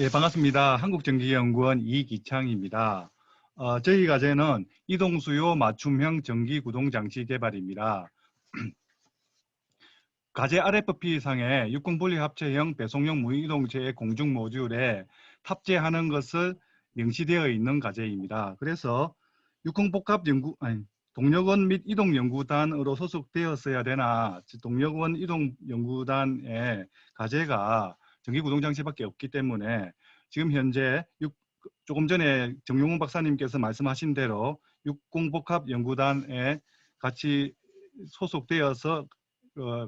예, 반갑습니다. 한국전기연구원 이기창입니다. 저희 과제는 이동수요 맞춤형 전기구동장치 개발입니다. 과제 RFP상에 육군분리합체형 배송용 무이동체의 공중 모듈에 탑재하는 것을 명시되어 있는 과제입니다. 그래서 동력원 및 이동연구단으로 소속되었어야 되나, 동력원 이동연구단의 과제가 전기구동장치밖에 없기 때문에 지금 현재 조금 전에 정용훈 박사님께서 말씀하신 대로 육공복합연구단에 같이 소속되어서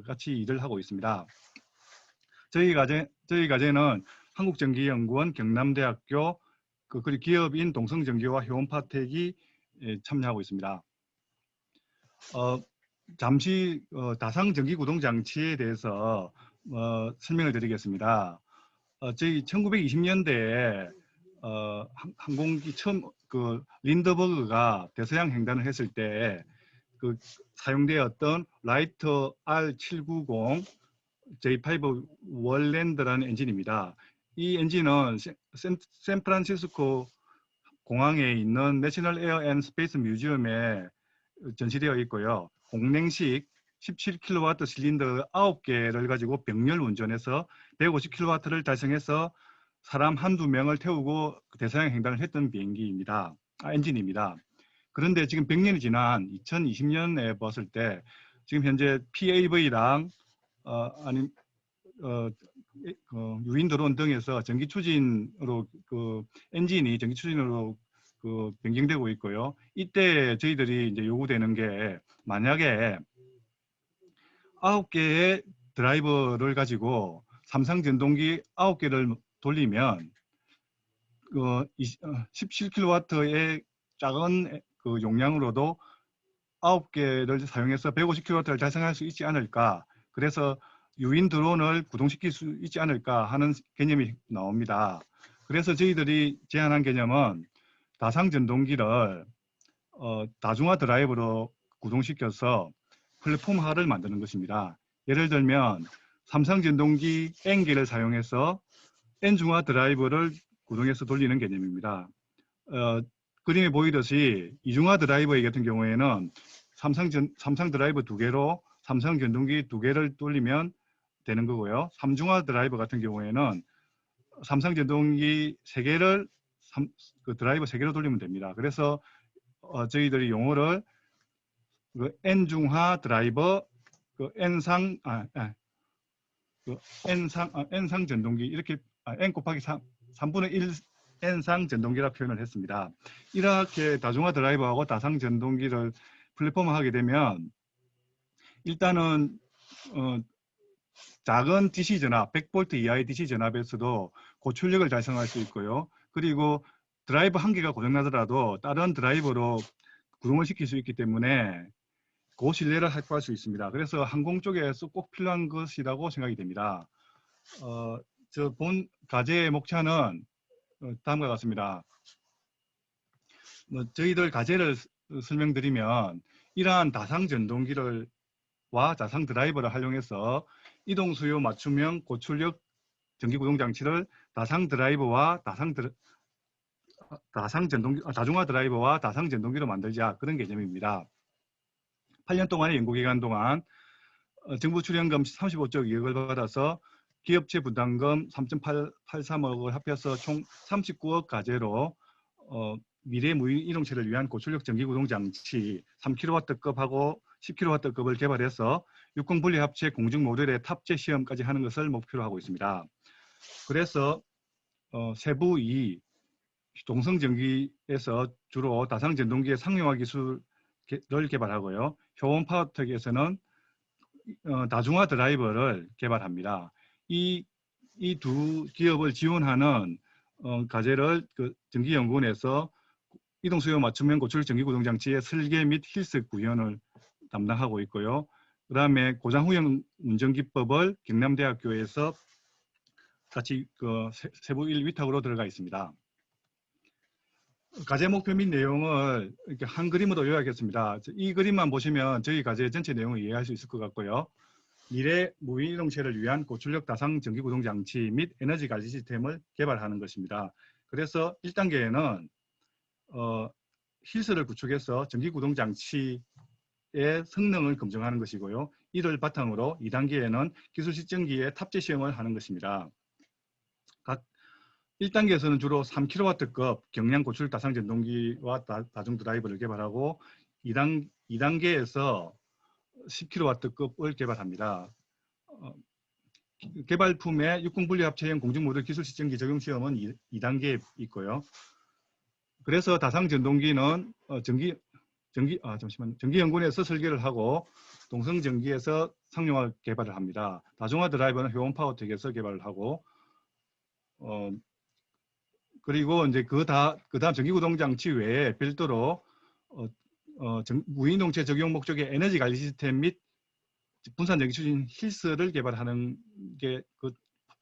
같이 일을 하고 있습니다. 저희 과제는 한국전기연구원, 경남대학교, 그리고 기업인 동성전기와 효원파텍이 참여하고 있습니다. 잠시 다상전기구동장치에 대해서 설명을 드리겠습니다. 저희 1920년대에 항공기 처음 린더버그가 대서양 횡단을 했을 때 사용되었던 라이터 R790 J5 월랜드라는 엔진입니다. 이 엔진은 샌프란시스코 공항에 있는 내셔널 에어 앤 스페이스 뮤지엄에 전시되어 있고요. 공냉식 17kW 실린더 9개를 가지고 병렬 운전해서 150kW를 달성해서 사람 한두 명을 태우고 대서양 횡단을 했던 엔진입니다. 그런데 지금 100년이 지난 2020년에 봤을 때 지금 현재 PAV랑 유인 드론 등에서 전기 추진으로 엔진이 전기 추진으로 변경되고 있고요. 이때 저희들이 이제 요구되는 게 만약에 9개의 드라이버를 가지고 삼성 전동기 9개를 돌리면 17kW의 작은 용량으로도 9개를 사용해서 150kW를 달성할 수 있지 않을까. 그래서 유인 드론을 구동시킬 수 있지 않을까 하는 개념이 나옵니다. 그래서 저희들이 제안한 개념은 다상 전동기를 다중화 드라이브로 구동시켜서 플랫폼화를 만드는 것입니다. 예를 들면 삼성 전동기 N개를 사용해서 N중화 드라이브를 구동해서 돌리는 개념입니다. 그림에 보이듯이 이중화 드라이버 같은 경우에는 삼성 드라이버 2개로 삼성 전동기 2개를 돌리면 되는 거고요. 삼중화 드라이버 같은 경우에는 삼성 전동기 3개를 드라이버 3개로 돌리면 됩니다. 그래서 저희들이 용어를 N중화 드라이버, N상 전동기 이렇게 N 곱하기 3분의 1 N상 전동기라 표현을 했습니다. 이렇게 다중화 드라이버하고 다상 전동기를 플랫폼화하게 되면 일단은 작은 DC 전압, 100V 이하의 DC 전압에서도 고출력을 달성할 수 있고요. 그리고 드라이버 한 개가 고장나더라도 다른 드라이버로 구동을 시킬 수 있기 때문에 고신뢰를 확보할 수 있습니다. 그래서 항공 쪽에서 꼭 필요한 것이라고 생각이 됩니다. 저 본 과제의 목차는 다음과 같습니다. 저희들 과제를 설명드리면 이러한 다상 전동기와 다상 드라이버를 활용해서 이동수요 맞춤형 고출력 전기구동장치를 다상 드라이버와 다중화 드라이버와 다상 전동기로 만들자, 그런 개념입니다. 8년 동안의 연구기간 동안 정부 출연금 35조 2억을 받아서 기업체 부담금 3.83억을 합해서 총 39억 과제로 미래 무인이동체를 위한 고출력 전기구동장치 3kW급하고 10kW급을 개발해서 육공분리합체 공중 모듈의 탑재 시험까지 하는 것을 목표로 하고 있습니다. 그래서 세부 2 동성전기에서 주로 다상전동기의 상용화 기술을 개발하고요. 효원파워텍에서는 다중화 드라이버를 개발합니다. 이 두 기업을 지원하는 과제를 전기연구원에서 이동수요 맞춤형 고출력 전기구동장치의 설계 및 실습 구현을 담당하고 있고요. 그 다음에 고장후형 운전기법을 경남대학교에서 같이 세부 1위탁으로 들어가 있습니다. 과제 목표 및 내용을 이렇게 한 그림으로 요약했습니다. 이 그림만 보시면 저희 과제 전체 내용을 이해할 수 있을 것 같고요. 미래 무인이동체를 위한 고출력 다상 전기구동 장치 및 에너지 관리 시스템을 개발하는 것입니다. 그래서 1단계에는 힐스를 구축해서 전기구동 장치의 성능을 검증하는 것이고요. 이를 바탕으로 2단계에는 기술 시점기의 탑재 시험을 하는 것입니다. 각 1단계에서는 주로 3kW급 경량 고출력 다상 전동기와 다중 드라이버를 개발하고 2단계에서 10kW급을 개발합니다. 개발품의 육공분리합체형 공중모듈 기술 시점기 적용 시험은 2단계에 있고요. 그래서 다상 전동기는 전기연구원에서 설계를 하고 동성전기에서 상용화 개발을 합니다. 다중화 드라이버는 효원파워텍에서 개발을 하고 그리고 이제 그다음 전기구동 장치 외에 별도로 무인동체 적용 목적의 에너지 관리 시스템 및 분산 전기 추진 힐스를 개발하는 게 그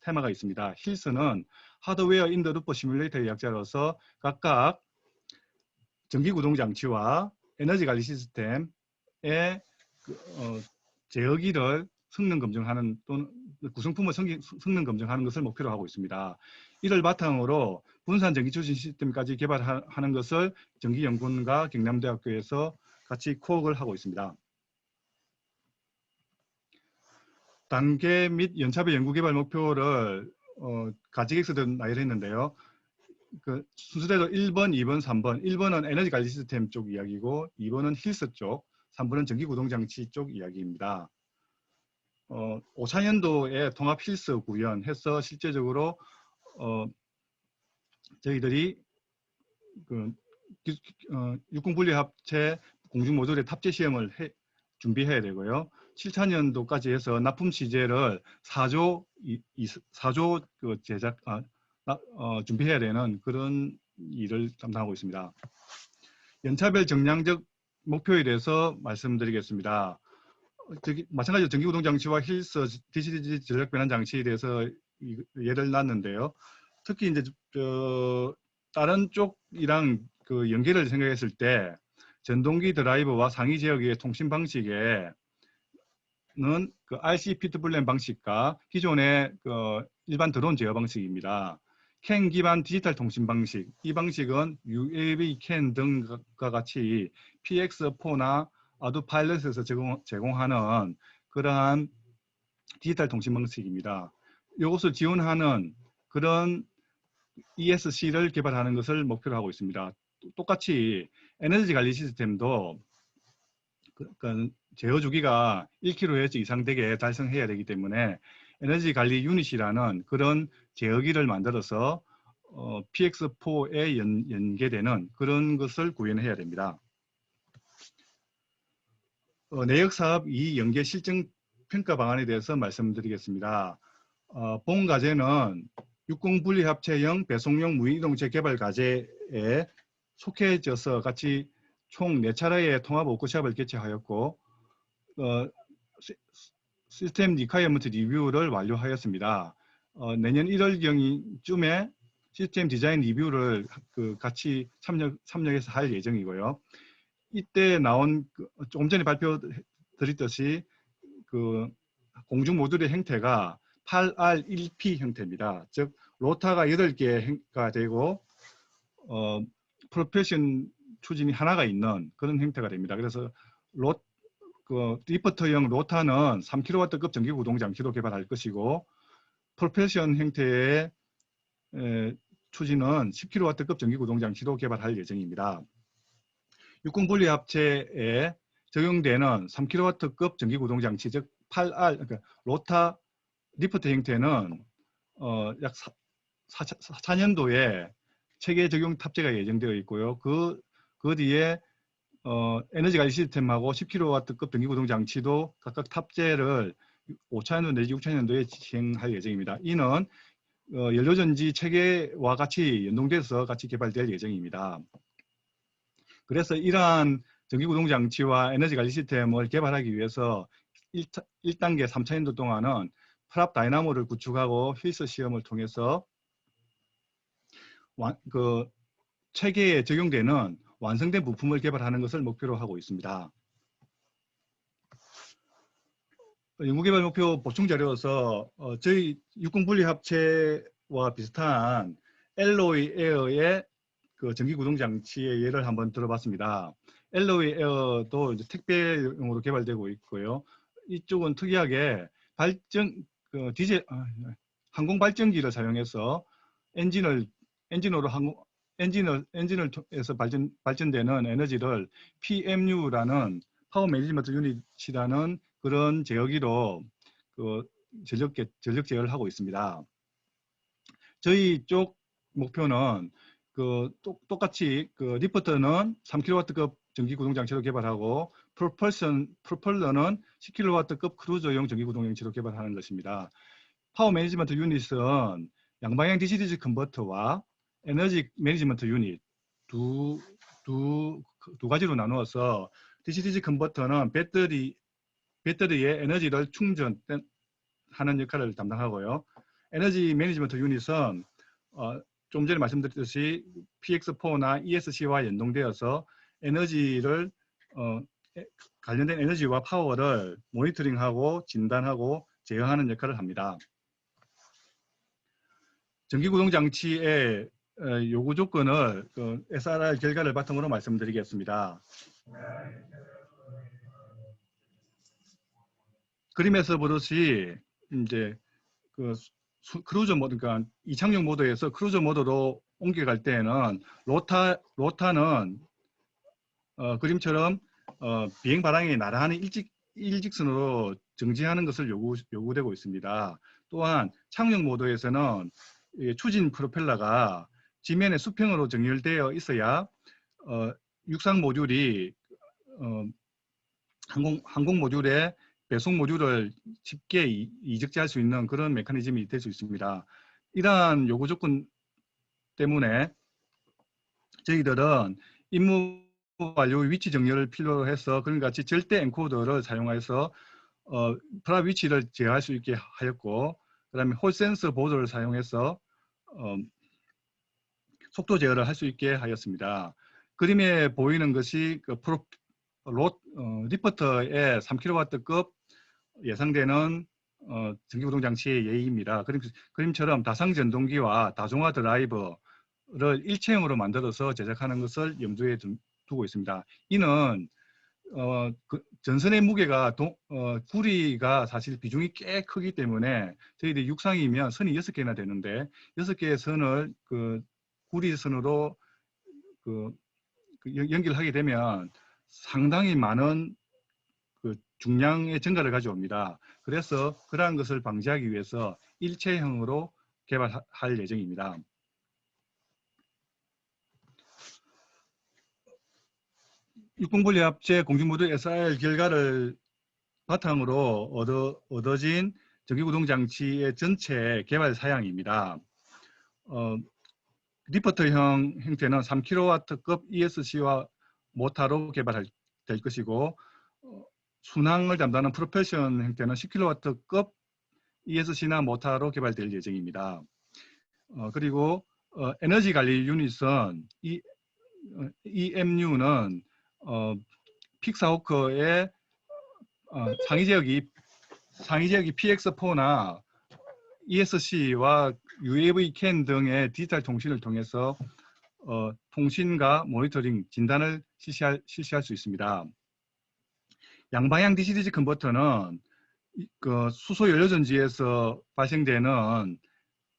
테마가 있습니다. 힐스는 하드웨어 인더 루퍼 시뮬레이터의 약자로서 각각 전기구동 장치와 에너지 관리 시스템의 제어기를 성능 검증하는 또는 구성품을 성능 검증하는 것을 목표로 하고 있습니다. 이를 바탕으로 분산 전기 추진 시스템까지 개발하는 것을 전기연구원과 경남대학교에서 같이 코업을 하고 있습니다. 단계 및 연차별 연구개발 목표를 가지객수로 나열했는데요. 순서대로 1번, 2번, 3번. 1번은 에너지 관리 시스템 쪽 이야기고 2번은 힐스 쪽, 3번은 전기구동장치 쪽 이야기입니다. 5차년도에 통합 힐스 구현해서 실제적으로 저희들이 육공분리합체 공중모듈의 탑재 시험을 준비해야 되고요. 7차년도까지 해서 납품 시제를 4조 준비해야 되는 그런 일을 담당하고 있습니다. 연차별 정량적 목표에 대해서 말씀드리겠습니다. 마찬가지로 전기구동장치와 힐스, DC 전력 변환 장치에 대해서 예를 놨는데요. 특히 이제 다른 쪽이랑 연계를 생각했을 때 전동기 드라이버와 상위 제어기의 통신 방식에는 RC 피트블렌 방식과 기존의 일반 드론 제어 방식입니다. CAN 기반 디지털 통신 방식, 이 방식은 UAV, CAN 등과 같이 PX4나 아두파일럿에서 제공하는 그러한 디지털 통신 방식입니다. 이것을 지원하는 그런 ESC를 개발하는 것을 목표로 하고 있습니다. 똑같이 에너지 관리 시스템도 제어 주기가 1kHz 이상 되게 달성해야 되기 때문에 에너지 관리 유닛이라는 그런 제어기를 만들어서 PX4에 연계되는 그런 것을 구현해야 됩니다. 내역 사업 2 연계 실증 평가 방안에 대해서 말씀드리겠습니다. 본 과제는 육공분리합체형 배송용 무인이동체 개발 과제에 속해져서 같이 총 4차례의 통합 워크숍을 개최하였고 시스템 리콰이어먼트 리뷰를 완료하였습니다. 내년 1월경쯤에 시스템 디자인 리뷰를 같이 참여해서 할 예정이고요. 이때 나온 조금 전에 발표드렸듯이 공중 모듈의 형태가 8R1P 형태입니다. 즉 로타가 8개가 되고 프로페션 추진이 하나가 있는 그런 형태가 됩니다. 그래서 리퍼터형 로타는 3kW급 전기구동 장치로 개발할 것이고 프로페션 형태의 추진은 10kW급 전기구동 장치로 개발할 예정입니다. 육공분리합체에 적용되는 3kW급 전기구동장치, 즉 8R, 그러니까 로타 리프트 형태는 약 4년도에 체계 적용 탑재가 예정되어 있고요. 그 뒤에 에너지 관리 시스템하고 10kW급 전기구동장치도 각각 탑재를 5차년도 내지 6차년도에 진행할 예정입니다. 이는 연료전지 체계와 같이 연동돼서 같이 개발될 예정입니다. 그래서 이러한 전기구동장치와 에너지 관리 시스템을 개발하기 위해서 1단계 3차년도 동안은 프랍 다이나모를 구축하고 힐스 시험을 통해서 체계에 적용되는 완성된 부품을 개발하는 것을 목표로 하고 있습니다. 연구개발 목표 보충 자료에서 저희 육군분리합체와 비슷한 엘로이 에어의 그 전기구동 장치의 예를 한번 들어봤습니다. 엘로이 에어도 이제 택배용으로 개발되고 있고요. 이쪽은 특이하게 항공 발전기를 사용해서 엔진을 통해서 발전되는 에너지를 PMU라는 파워 매니지먼트 유닛이라는 그런 제어기로 그 전력 제어를 하고 있습니다. 저희 쪽 목표는 똑같이 리프터는 3kW급 전기 구동 장치로 개발하고 프로펠러는 10kW급 크루저용 전기 구동 장치로 개발하는 것입니다. 파워 매니지먼트 유닛은 양방향 DC-DC 컨버터와 에너지 매니지먼트 유닛 두 가지로 나누어서 DC-DC 컨버터는 배터리에 에너지를 충전하는 역할을 담당하고요. 에너지 매니지먼트 유닛은 좀 전에 말씀드렸듯이 PX4나 ESC와 연동되어서 관련된 에너지와 파워를 모니터링하고 진단하고 제어하는 역할을 합니다. 전기구동 장치의 요구 조건을 SRR 결과를 바탕으로 말씀드리겠습니다. 그림에서 보듯이 이제 크루저 모드, 그러니까 이착륙 모드에서 크루저 모드로 옮겨갈 때에는 로타는 그림처럼 비행 바람이 나란히 일직선으로 정지하는 것을 요구되고 있습니다. 또한 착륙 모드에서는 추진 프로펠러가 지면에 수평으로 정렬되어 있어야 육상 모듈이 항공 모듈에 배송 모듈을 쉽게 이적지할 수 있는 그런 메커니즘이 될 수 있습니다. 이러한 요구 조건 때문에 저희들은 임무 완료 위치 정렬을 필요로 해서 그런 같이 절대 엔코더를 사용해서 프랍 위치를 제어할 수 있게 하였고, 그 다음에 홀 센서 보드를 사용해서 속도 제어를 할 수 있게 하였습니다. 그림에 보이는 것이 리퍼터의 3kW급 예상되는 전기구동 장치의 예입니다. 그림처럼 다상 전동기와 다중화 드라이버를 일체형으로 만들어서 제작하는 것을 염두에 두고 있습니다. 이는 전선의 무게가 구리가 사실 비중이 꽤 크기 때문에 저희들이 육상이면 선이 6개나 되는데 6개의 선을 구리선으로 연결하게 되면 상당히 많은 중량의 증가를 가져옵니다. 그래서 그러한 것을 방지하기 위해서 일체형으로 개발할 예정입니다. 육군분리합체 공중모드 SR 결과를 바탕으로 얻어진 전기구동 장치의 전체 개발 사양입니다. 리퍼터형 형태는 3kW급 ESC와 모터로 개발될 것이고, 순항을 담당하는 프로펠션 형태는 10kW급 ESC나 모터로 개발될 예정입니다. 그리고 에너지 관리 유닛은 EMU는 픽사호커의 상위 제어기 PX4나 ESC와 UAV 캔 등의 디지털 통신을 통해서 통신과 모니터링, 진단을 실시할 수 있습니다. 양방향 DC-DC 컨버터는 수소 연료전지에서 발생되는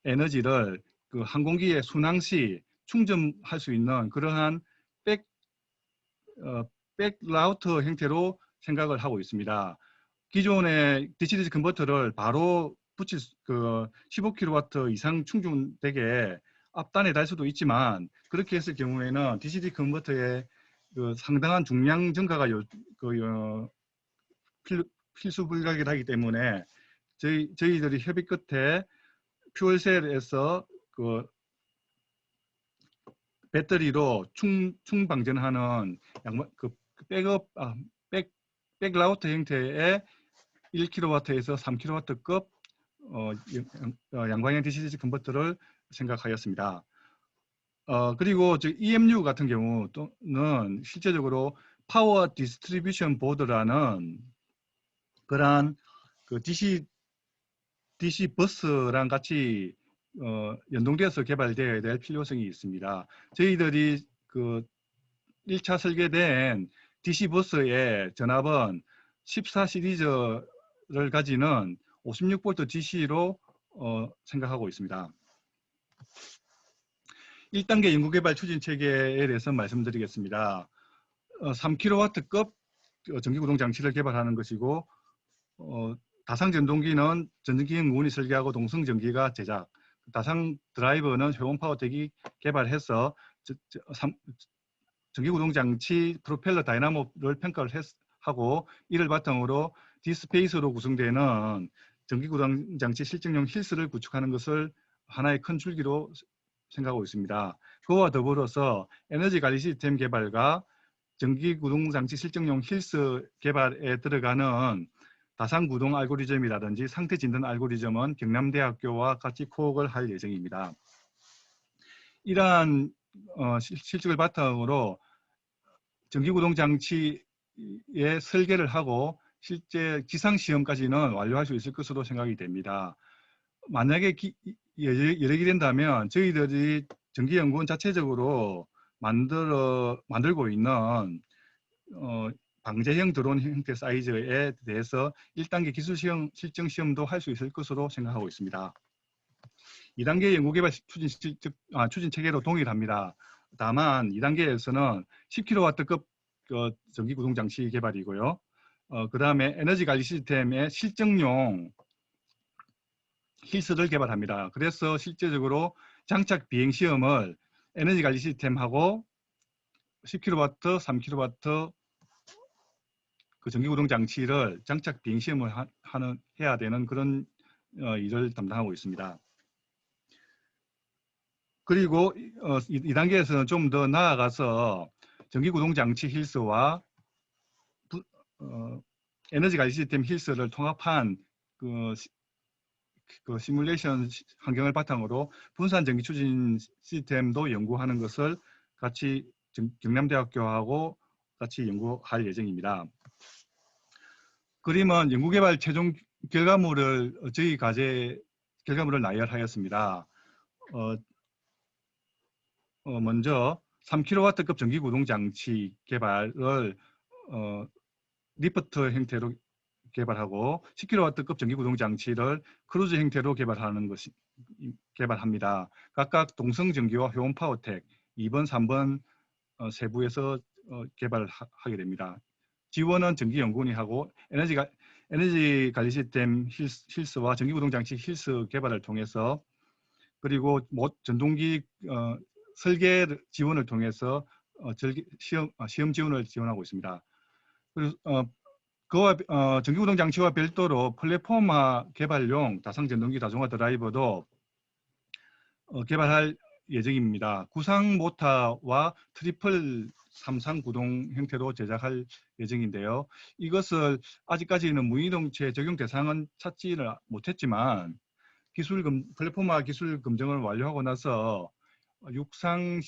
에너지를 항공기의 순항 시 충전할 수 있는 그러한 백라우터 형태로 생각을 하고 있습니다. 기존의 DC-DC 컨버터를 바로 붙일 15kW 이상 충전되게 앞단에 달 수도 있지만, 그렇게 했을 경우에는 DC-DC 컨버터의 상당한 중량 증가가 필수 불가결하기 때문에 저희들이 협의 끝에 퓨얼셀에서 배터리로 충방전하는 백라우터 형태의 1kW에서 3kW급 양방향 DC-DC 컨버터를 생각하였습니다. 그리고 EMU 같은 경우는 실제적으로 파워 디스트리뷰션 보드라는 그러한 그 DC 버스랑 같이 연동되어서 개발되어야 될 필요성이 있습니다. 저희들이 그 1차 설계된 DC 버스의 전압은 14 시리즈를 가지는 56V DC로 생각하고 있습니다. 1단계 연구개발 추진 체계에 대해서 말씀드리겠습니다. 3kW급 전기구동 장치를 개발하는 것이고 다상 전동기는 전기연구원이 설계하고 동성전기가 제작, 다상 드라이버는 효원파워텍이 개발해서 전기구동 장치 프로펠러 다이나모를 평가를 하고 이를 바탕으로 디스페이스로 구성되는 전기구동 장치 실증용 힐스를 구축하는 것을 하나의 큰 줄기로 생각하고 있습니다. 그와 더불어서 에너지 관리 시스템 개발과 전기구동 장치 실증용 힐스 개발에 들어가는 다상구동 알고리즘이라든지 상태 진단 알고리즘은 경남대학교와 같이 코업을 할 예정입니다. 이러한 실적을 바탕으로 전기구동 장치의 설계를 하고 실제 기상시험까지는 완료할 수 있을 것으로 생각이 됩니다. 만약에 여력이 된다면 저희들이 전기연구원 자체적으로 만들고 있는 방제형 드론 형태 사이즈에 대해서 1단계 기술 실증 시험도 할 수 있을 것으로 생각하고 있습니다. 2단계 연구개발 추진 체계로 동일합니다. 다만 2단계에서는 10kW급 전기구동 장치 개발이고요. 그 다음에 에너지 관리 시스템의 실증용 힐스를 개발합니다. 그래서 실제적으로 장착 비행 시험을 에너지 관리 시스템하고 10kW, 3kW 그 전기구동 장치를 장착 비행 시험을 해야 되는 그런 일을 담당하고 있습니다. 그리고 2단계에서는 좀 더 나아가서 전기구동 장치 힐스와 에너지 관리 시스템 힐스를 통합한 그 시뮬레이션 환경을 바탕으로 분산 전기 추진 시스템도 연구하는 것을 같이 경남대학교하고 같이 연구할 예정입니다. 그림은 연구개발 최종 결과물을 저희 과제 결과물을 나열하였습니다. 먼저 3kW급 전기구동 장치 개발을 리프트 형태로 개발하고 10kW급 전기구동 장치를 크루즈 형태로 개발합니다. 각각 동성전기와 효원파워텍 2번, 3번 세부에서 개발하게 됩니다. 지원은 전기연구원이 하고 에너지 관리 시스템 힐스와 전기구동 장치 힐스 개발을 통해서 그리고 전동기 설계 지원을 통해서 시험 지원을 지원하고 있습니다. 그리고 그와 전기구동 장치와 별도로 플랫폼화 개발용 다상 전동기 다중화 드라이버도 개발할 예정입니다. 구상 모터와 트리플 3상 구동 형태로 제작할 예정인데요. 이것을 아직까지는 무이동체 적용 대상은 찾지를 못했지만 플랫폼화 기술 검증을 완료하고 나서 육상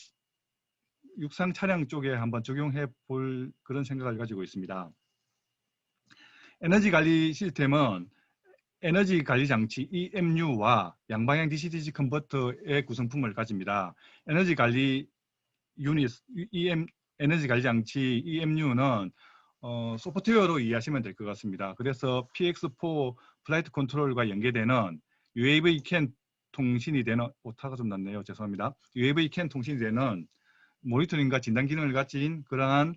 차량 쪽에 한번 적용해 볼 그런 생각을 가지고 있습니다. 에너지 관리 시스템은 에너지 관리 장치 EMU와 양방향 DC-DC 컨버터의 구성품을 가집니다. 에너지 관리 유닛 에너지 관리 장치 EMU는 소프트웨어로 이해하시면 될 것 같습니다. 그래서 PX4 플라이트 컨트롤과 연계되는 UAV 캔 통신이 되는 오타가 좀 났네요. 죄송합니다. UAV 캔 통신이 되는 모니터링과 진단 기능을 가진 그러한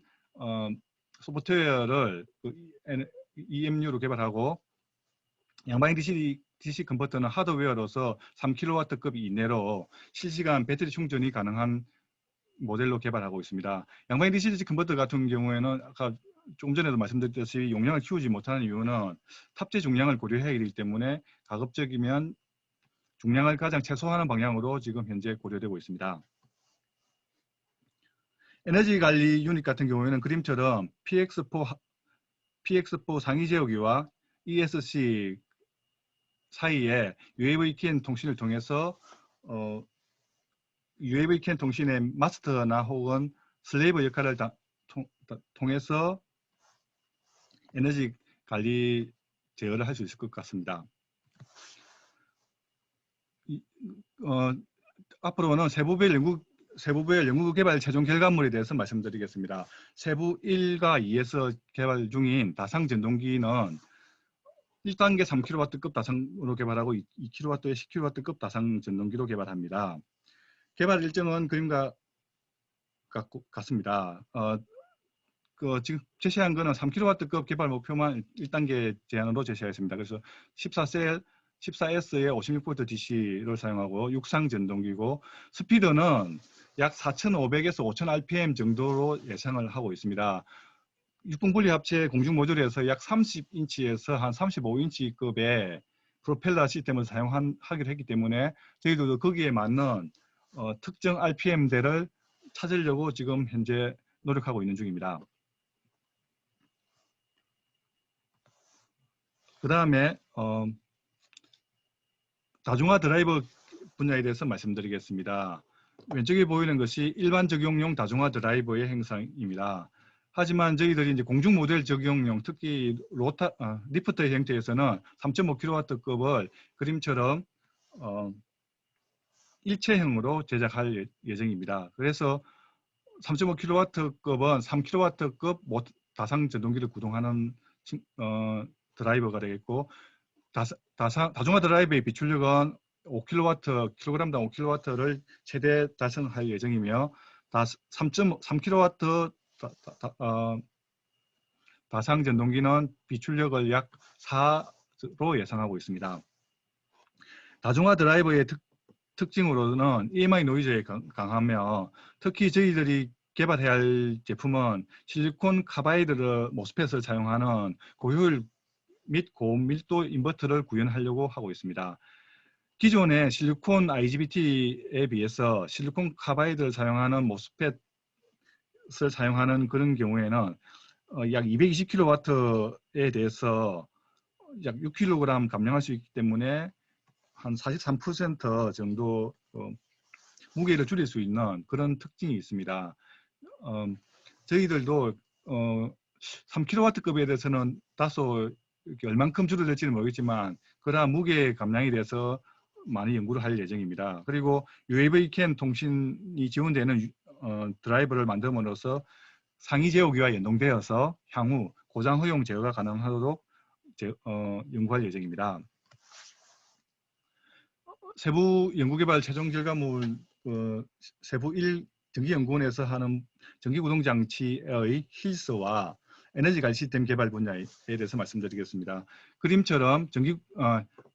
소프트웨어를 EMU로 개발하고 양방향 DC 컨버터는 하드웨어로서 3kW급 이내로 실시간 배터리 충전이 가능한 모델로 개발하고 있습니다. 양방향 DC 컨버터 같은 경우에는 아까 조금 전에도 말씀드렸듯이 용량을 키우지 못하는 이유는 탑재 중량을 고려해야 되기 때문에 가급적이면 중량을 가장 최소화하는 방향으로 지금 현재 고려되고 있습니다. 에너지 관리 유닛 같은 경우에는 그림처럼 PX4 상위 제어기와 ESC 사이에 UAV 캔 통신을 통해서 UAV 캔 통신의 마스터나 혹은 슬레이브 역할을 통해서 에너지 관리 제어를 할 수 있을 것 같습니다. 앞으로는 세부별 연구 개발 최종 결과물에 대해서 말씀드리겠습니다. 세부 1과 2에서 개발 중인 다상 전동기는 1단계 3kW급 다상으로 개발하고 2kW에 10kW급 다상 전동기로 개발합니다. 개발 일정은 그림과 같습니다. 지금 제시한 거는 3kW급 개발 목표만 1단계 제한으로 제시하였습니다. 그래서 14S의 56V DC를 사용하고 육상 전동기고 스피드는 약 4,500에서 5,000 rpm 정도로 예상을 하고 있습니다. 육분분리 합체 공중 모듈에서 약 30인치에서 한 35인치급의 프로펠러 시스템을 사용하기로 했기 때문에 저희들도 거기에 맞는 특정 RPM대를 찾으려고 지금 현재 노력하고 있는 중입니다. 그 다음에 다중화 드라이버 분야에 대해서 말씀드리겠습니다. 왼쪽에 보이는 것이 일반 적용용 다중화 드라이버의 형상입니다. 하지만 저희들이 이제 공중 모델 적용용, 특히 리프트 형태에서는 3.5kW급을 그림처럼 일체형으로 제작할 예정입니다. 그래서 3.5kW급은 3kW급 다상 전동기를 구동하는 드라이버가 되겠고, 다중화 드라이버의 비출력은 5kW, 킬로그램당 5kW를 최대 달성할 예정이며 3.3kW 다상 전동기는 비출력을 약 4로 예상하고 있습니다. 다중화 드라이버의 특징으로는 EMI 노이즈에 강하며 특히 저희들이 개발해야 할 제품은 실리콘 카바이드 모스펫을 사용하는 고효율 및 고밀도 인버터를 구현하려고 하고 있습니다. 기존의 실리콘 IGBT에 비해서 실리콘 카바이드를 사용하는 모스펫을 사용하는 그런 경우에는 약 220kW에 대해서 약 6kg 감량할 수 있기 때문에 한 43% 정도 무게를 줄일 수 있는 그런 특징이 있습니다. 저희들도 3kW급에 대해서는 다소 얼만큼 줄어들지는 모르겠지만 그러한 무게 감량에 대해서 많이 연구를 할 예정입니다. 그리고 UAV-CAN 통신이 지원되는 드라이버를 만듦으로써 상위 제어기와 연동되어서 향후 고장 허용 제어가 가능하도록 연구할 예정입니다. 세부 연구개발 최종 결과물 세부 1 전기연구원에서 하는 전기구동장치의 힐스와 에너지관리 시스템 개발 분야에 대해서 말씀드리겠습니다. 그림처럼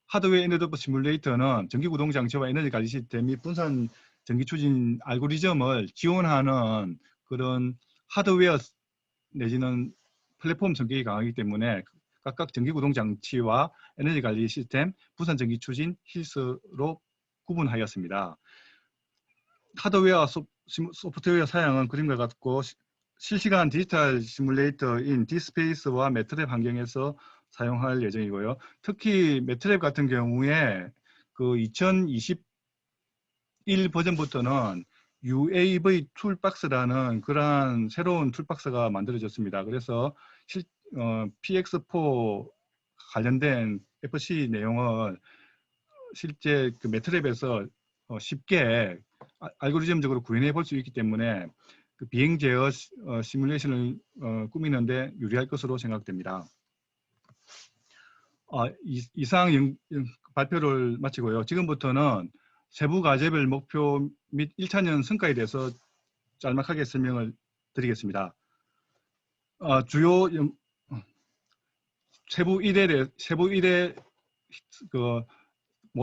하드웨어 엔드오프 시뮬레이터는 전기구동장치와 에너지관리 시스템 및 분산 전기추진 알고리즘을 지원하는 그런 하드웨어 내지는 플랫폼 성격이 강하기 때문에 각각 전기구동장치와 에너지관리 시스템, 분산 전기추진, 힐스로 구분하였습니다. 하드웨어와 소프트웨어 사양은 그림과 같고 실시간 디지털 시뮬레이터인 디스페이스와 매트랩 환경에서 사용할 예정이고요. 특히 매트랩 같은 경우에 그 2021 버전부터는 UAV 툴박스라는 그러한 새로운 툴박스가 만들어졌습니다. 그래서 PX4 관련된 FC 내용을 실제 그 매트랩에서 쉽게 알고리즘적으로 구현해 볼 수 있기 때문에 그 비행 제어 시뮬레이션을 꾸미는데 유리할 것으로 생각됩니다. 이상 발표를 마치고요. 지금부터는 세부 과제별 목표 및 1차년 성과에 대해서 짤막하게 설명을 드리겠습니다. 주요 세부 1의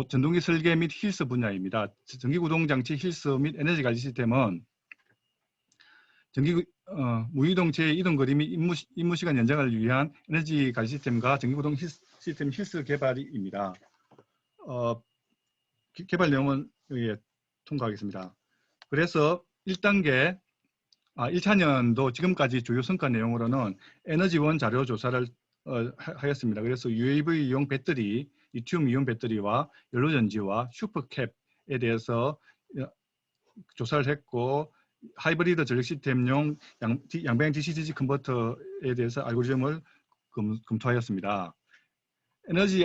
전동기 설계 및 힐스 분야입니다. 전기구동장치 힐스 및 에너지관리 시스템은 무이동체의 이동거리 및 임무시간 연장을 위한 에너지관리 시스템과 전기구동 시스템 힐스 개발입니다. 개발 내용은 통과하겠습니다. 그래서 1단계 1차년도 지금까지 주요 성과 내용으로는 에너지원 자료 조사를 하였습니다. 그래서 UAV용 배터리, 리튬 이온 배터리와 연료전지와 슈퍼캡에 대해서 조사를 했고 하이브리드 전력 시스템용 양방 DC-DC 컨버터에 대해서 알고리즘을 검토하였습니다. 에너지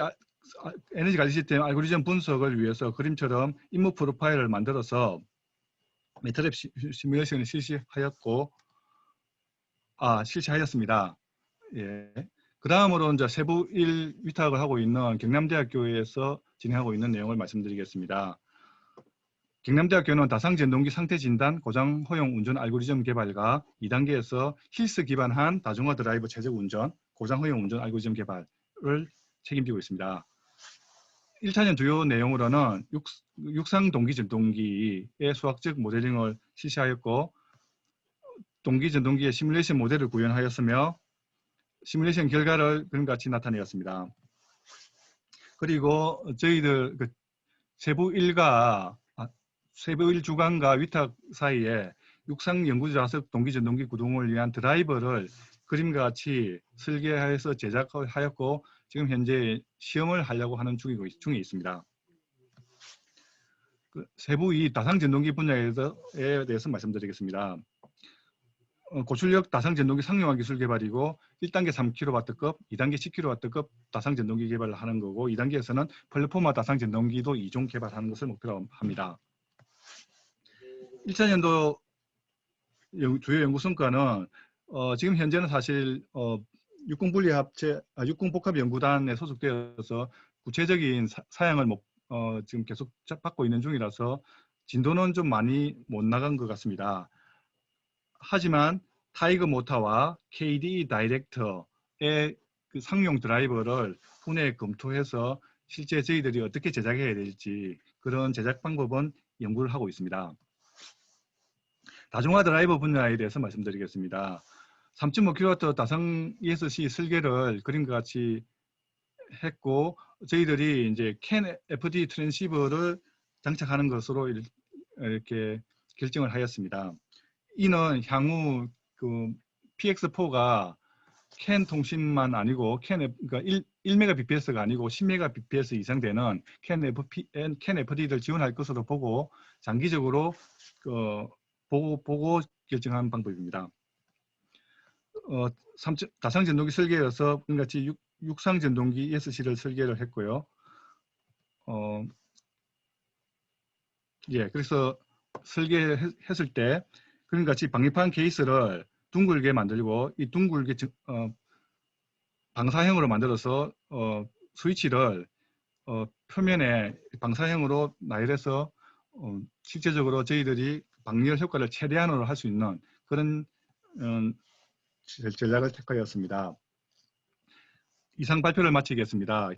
관리 시스템 알고리즘 분석을 위해서 그림처럼 임무 프로파일을 만들어서 매트랩 시뮬레이션을 실시하였습니다. 예. 그 다음으로 이제 세부 1 위탁을 하고 있는 경남대학교에서 진행하고 있는 내용을 말씀드리겠습니다. 경남대학교는 다상전동기 상태 진단, 고장 허용 운전 알고리즘 개발과 2단계에서 힐스 기반한 다중화 드라이버 최적 운전, 고장 허용 운전 알고리즘 개발을 책임지고 있습니다. 1차년 주요 내용으로는 육상 동기 전동기의 수학적 모델링을 실시하였고, 동기 전동기의 시뮬레이션 모델을 구현하였으며 시뮬레이션 결과를 그런 같이 나타내었습니다. 그리고 저희들 세부 1 주간과 위탁 사이에 육상 연구 좌석 동기 전동기 구동을 위한 드라이버를 그림과 같이 설계해서 제작하였고 지금 현재 시험을 하려고 하는 중에 있습니다. 세부 2 다상 전동기 분야에 대해서 말씀드리겠습니다. 고출력 다상 전동기 상용화 기술 개발이고 1단계 3kW급, 2단계 10kW급 다상 전동기 개발을 하는 거고 2단계에서는 플랫포마 다상 전동기도 2종 개발하는 것을 목표로 합니다. 1차년도 주요 연구 성과는 지금 현재는 사실 육군복합연구단에 소속되어서 구체적인 사양을 지금 계속 받고 있는 중이라서 진도는 좀 많이 못 나간 것 같습니다. 하지만 타이거 모터와 KDE 다이렉터의 그 상용 드라이버를 후에 검토해서 실제 저희들이 어떻게 제작해야 될지 그런 제작 방법은 연구를 하고 있습니다. 다중화 드라이버 분야에 대해서 말씀드리겠습니다. 3.5kW 다상 ESC 설계를 그림과 같이 했고 저희들이 이제 CAN FD 트랜시버를 장착하는 것으로 이렇게 결정을 하였습니다. 이는 향후 그 PX4가 CAN 통신만 아니고 그러니까 1Mbps가 아니고 10Mbps 이상 되는 CAN FD를 지원할 것으로 보고 장기적으로 보고 결정한 방법입니다. 다상 전동기 설계여서 같이 육상 전동기 ESC를 설계를 했고요. 그래서 설계했을 때 그런 같이 방열판 케이스를 둥글게 만들고 이 둥글게 방사형으로 만들어서 스위치를 표면에 방사형으로 나열해서 실제적으로 저희들이 방열 효과를 최대한으로 할 수 있는 그런 전략을 택하였습니다. 이상 발표를 마치겠습니다.